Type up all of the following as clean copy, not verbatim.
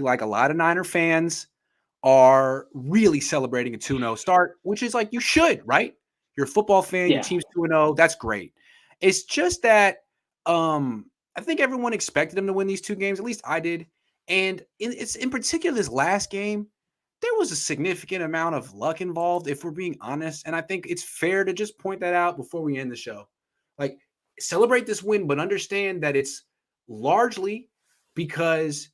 feel like a lot of Niner fans are really celebrating a 2-0 start, which is like you should, right? You're a football fan, your team's 2-0, that's great. It's just that I think everyone expected them to win these two games, at least I did. And it's in particular this last game, there was a significant amount of luck involved, if we're being honest. And I think it's fair to just point that out before we end the show. Like, celebrate this win, but understand that it's largely because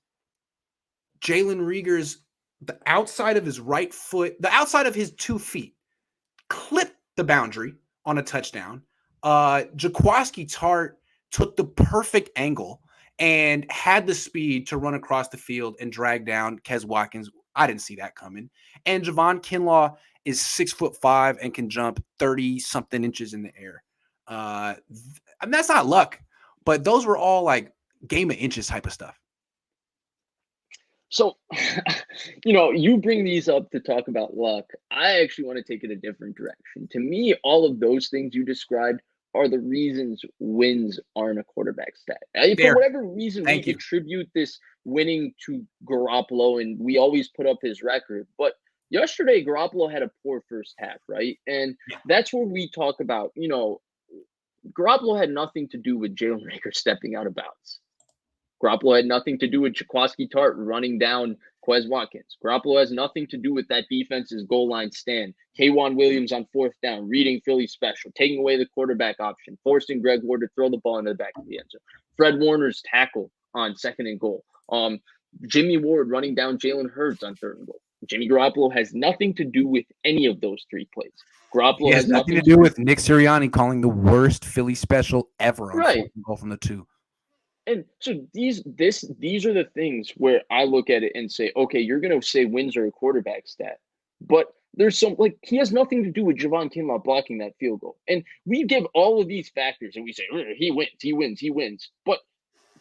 Jalen Rieger's the outside of his right foot, the outside of his 2 feet, clipped the boundary on a touchdown. Jaquiski Tartt took the perfect angle and had the speed to run across the field and drag down Kes Watkins. I didn't see that coming. And Javon Kinlaw is 6'5" and can jump 30-something inches in the air. And that's not luck, but those were all like game of inches type of stuff. So, you bring these up to talk about luck. I actually want to take it a different direction. To me, all of those things you described are the reasons wins aren't a quarterback stat. For whatever reason, we attribute this winning to Garoppolo, and we always put up his record. But yesterday, Garoppolo had a poor first half, right? And that's where we talk about, Garoppolo had nothing to do with Jalen Reagor stepping out of bounds. Garoppolo had nothing to do with Jaquiski Tartt running down Quez Watkins. Garoppolo has nothing to do with that defense's goal line stand. K'Wan Williams on 4th down, reading Philly special, taking away the quarterback option, forcing Greg Ward to throw the ball into the back of the end zone. Fred Warner's tackle on 2nd and goal. Jimmy Ward running down Jalen Hurts on 3rd and goal. Jimmy Garoppolo has nothing to do with any of those 3 plays. Garoppolo has nothing to do with Nick Sirianni calling the worst Philly special ever on 4th and goal from the 2. And so these are the things where I look at it and say, okay, you're going to say wins are a quarterback stat, but there's some, like, he has nothing to do with Javon Kinlaw blocking that field goal. And we give all of these factors and we say, he wins. But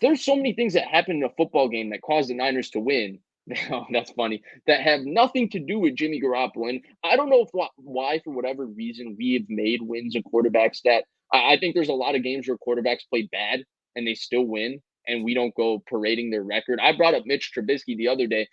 there's so many things that happen in a football game that cause the Niners to win. Oh, that's funny. That have nothing to do with Jimmy Garoppolo. And I don't know why, for whatever reason, we have made wins a quarterback stat. I think there's a lot of games where quarterbacks play bad and they still win, and we don't go parading their record. I brought up Mitch Trubisky the other day,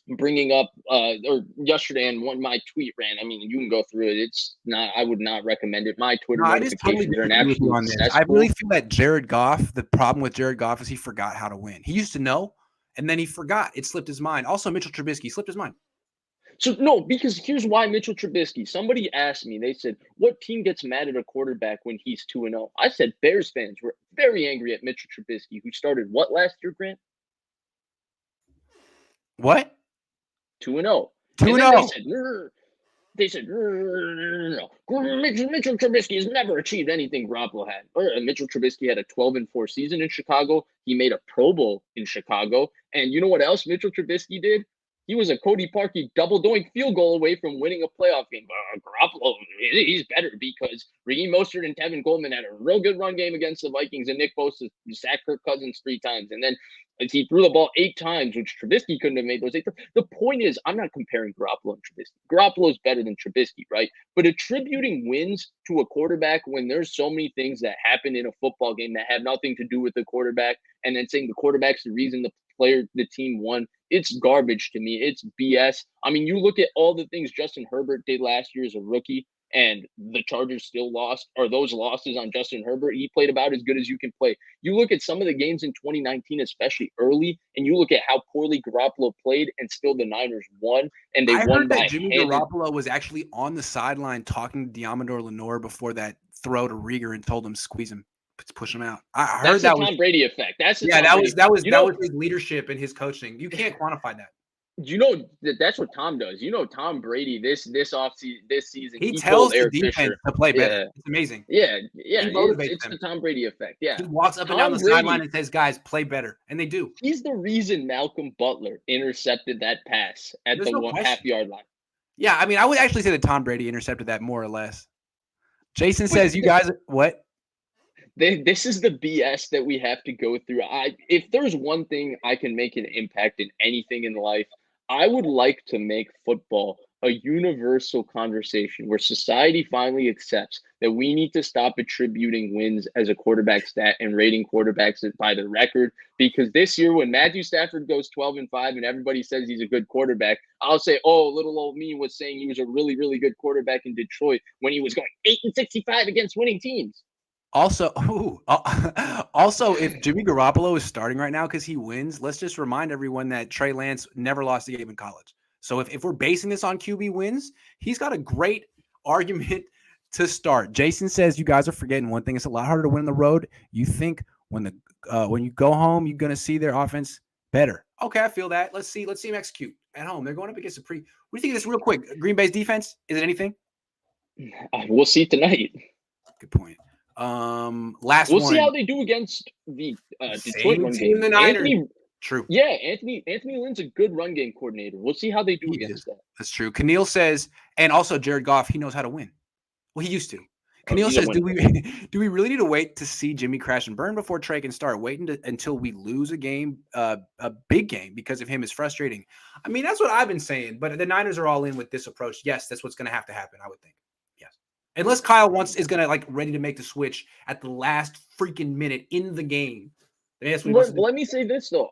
bringing up or yesterday, and my tweet ran. I mean, you can go through it. It's not. I would not recommend it. My Twitter notifications are an absolute cesspool. I really feel that Jared Goff. The problem with Jared Goff is he forgot how to win. He used to know, and then he forgot. It slipped his mind. Also, Mitchell Trubisky slipped his mind. So, no, because here's why Mitchell Trubisky. Somebody asked me, they said, what team gets mad at a quarterback when he's 2-0? I said Bears fans were very angry at Mitchell Trubisky, who started what last year, Grant? What? 2-0. 2-0. They said, no. Mitchell Trubisky has never achieved anything Garoppolo had. Mitchell Trubisky had a 12-4 season in Chicago. He made a Pro Bowl in Chicago. And you know what else Mitchell Trubisky did? He was a Cody Parkey double-doink field goal away from winning a playoff game. Garoppolo, he's better because Raheem Mostert and Tevin Coleman had a real good run game against the Vikings, and Nick Bosa sacked Kirk Cousins 3 times. And then he threw the ball 8 times, which Trubisky couldn't have made those 8 times. The point is, I'm not comparing Garoppolo and Trubisky. Garoppolo is better than Trubisky, right? But attributing wins to a quarterback when there's so many things that happen in a football game that have nothing to do with the quarterback, and then saying the quarterback's the reason the team won, it's garbage to me. It's BS. I mean, you look at all the things Justin Herbert did last year as a rookie, and the Chargers still lost, or those losses on Justin Herbert. He played about as good as you can play. You look at some of the games in 2019, especially early, and you look at how poorly Garoppolo played, and still the Niners won, and they won by Jimmy Garoppolo was actually on the sideline talking to Diamondor Lenore before that throw to Rieger and told him squeeze him. Push him out. I heard that was Tom Brady effect. That was his leadership and his coaching. You can't quantify that. You know that's what Tom does. You know, Tom Brady this season he tells the defense to play better. It's amazing. Yeah. It's the Tom Brady effect. Yeah, he walks up and down the sideline and says, "Guys, play better," and they do. He's the reason Malcolm Butler intercepted that pass at the 1.5-yard line. Yeah, I mean, I would actually say that Tom Brady intercepted that more or less. Jason says, "You guys, what?" This is the BS that we have to go through. If there's one thing I can make an impact in anything in life, I would like to make football a universal conversation where society finally accepts that we need to stop attributing wins as a quarterback stat and rating quarterbacks by the record. Because this year, when Matthew Stafford goes 12-5 and everybody says he's a good quarterback, I'll say, oh, little old me was saying he was a really, really good quarterback in Detroit when he was going 8-65 against winning teams. Also, also, if Jimmy Garoppolo is starting right now because he wins, let's just remind everyone that Trey Lance never lost a game in college. So if we're basing this on QB wins, he's got a great argument to start. Jason says you guys are forgetting one thing. It's a lot harder to win on the road. You think when you go home, you're going to see their offense better. Okay, I feel that. Let's see him execute at home. They're going up against a pretty. What do you think of this real quick? Green Bay's defense, is it anything? We'll see tonight. Good point. Last we'll one. see how they do against the Detroit run game. The Niners. True. Yeah, Anthony Lynn's a good run game coordinator. We'll see how they do against that. That's true. Keneal says, and also Jared Goff, he knows how to win. Well, he used to. Keneal says, do we really need to wait to see Jimmy crash and burn before Trey can start? Waiting until we lose a game, a big game because of him is frustrating. I mean, that's what I've been saying. But the Niners are all in with this approach. Yes, that's what's going to have to happen, I would think. Yes. Unless Kyle is going to ready to make the switch at the last freaking minute in the game. Let me say this though,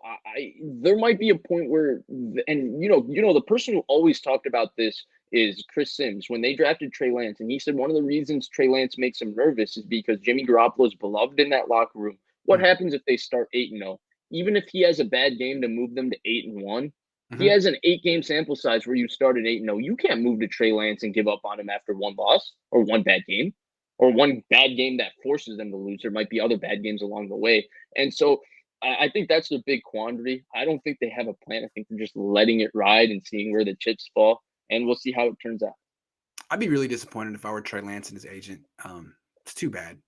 there might be a point where, and the person who always talked about this is Chris Sims when they drafted Trey Lance, and he said one of the reasons Trey Lance makes him nervous is because Jimmy Garoppolo is beloved in that locker room. What happens if they start 8-0? Even if he has a bad game to move them to 8-1, he has an 8-game sample size where you started 8-0. You can't move to Trey Lance and give up on him after one loss or one bad game. Or one bad game that forces them to lose. There might be other bad games along the way. And so I think that's the big quandary. I don't think they have a plan. I think they're just letting it ride and seeing where the chips fall. And we'll see how it turns out. I'd be really disappointed if I were Trey Lance and his agent. It's too bad.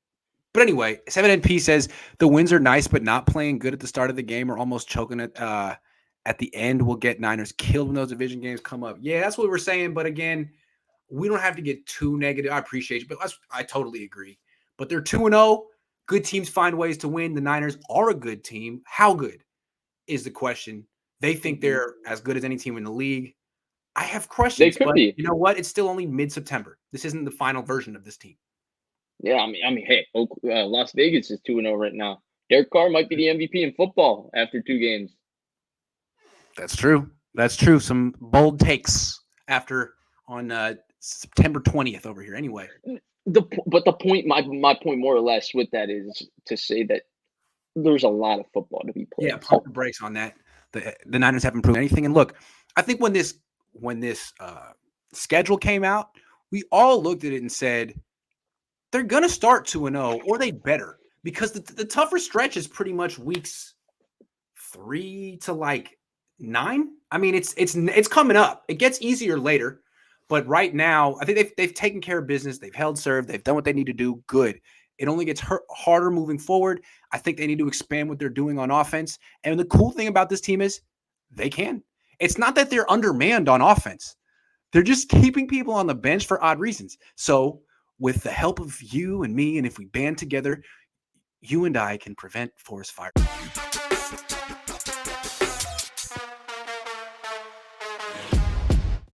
But anyway, 7NP says the wins are nice, but not playing good at the start of the game or almost choking it at the end will get Niners killed when those division games come up. Yeah, that's what we're saying. But again, we don't have to get too negative. I appreciate you, but I totally agree. But they're 2-0. Good teams find ways to win. The Niners are a good team. How good is the question? They think they're as good as any team in the league. I have questions, but you know what? It's still only mid-September. This isn't the final version of this team. Yeah, I mean, hey, Las Vegas is 2-0 right now. Derek Carr might be the MVP in football after 2 games. That's true. That's true. Some bold takes on September 20th over here. Anyway, but the point, my point more or less with that is to say that there's a lot of football to be played. Yeah, pump the brakes on that. The Niners haven't proven anything. And look, I think when this schedule came out, we all looked at it and said they're gonna start 2-0, or they better, because the tougher stretch is pretty much weeks 3 to 9. I mean, it's coming up. It gets easier later. But right now, I think they've taken care of business. They've held serve. They've done what they need to do. Good. It only gets harder moving forward. I think they need to expand what they're doing on offense. And the cool thing about this team is they can. It's not that they're undermanned on offense. They're just keeping people on the bench for odd reasons. So with the help of you and me, and if we band together, you and I can prevent forest fire.